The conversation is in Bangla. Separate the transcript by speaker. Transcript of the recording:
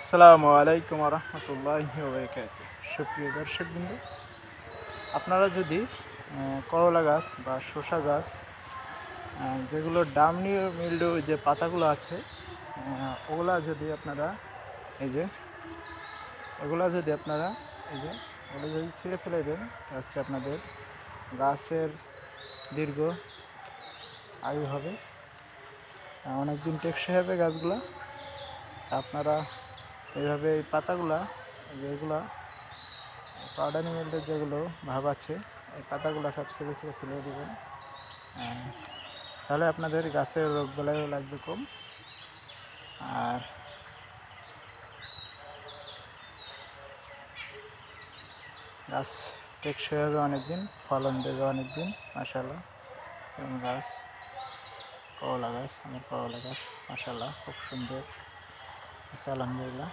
Speaker 1: আসসালামু আলাইকুম রহমতুল্লাহি ওয়া বারাকাতুহু। সুপ্রিয় দর্শকবৃন্দ, আপনারা যদি করলা গাছ বা শসা গাছ, যেগুলো ডামনি মিল্ডু যে পাতাগুলো আছে, ওগুলা যদি আপনারা এই যে ওগুলা যদি আপনারা এই যে ওগুলো যদি ছিঁড়ে ফেলে দেন, হচ্ছে আপনাদের গাছের দীর্ঘ আয়ু হবে, অনেক দিন টেকসই হবে গাছগুলা। আপনারা এইভাবে এই পাতাগুলা, যেগুলা পাউডার মিল্ডের যেগুলো ভাব আছে, এই পাতাগুলো সব ছেড়ে ছেড়ে ফেলে দেবেন। তাহলে আপনাদের গাছের রোগ বালাইও লাগবে কম, আর গাছ টেকসই হবে অনেকদিন, ফলন দেবে অনেকদিন মাশাআল্লাহ। এবং গাছ করলা গাছ, আমার করলা গাছ মাশাআল্লাহ খুব সুন্দর আছে আলহামদুলিল্লাহ।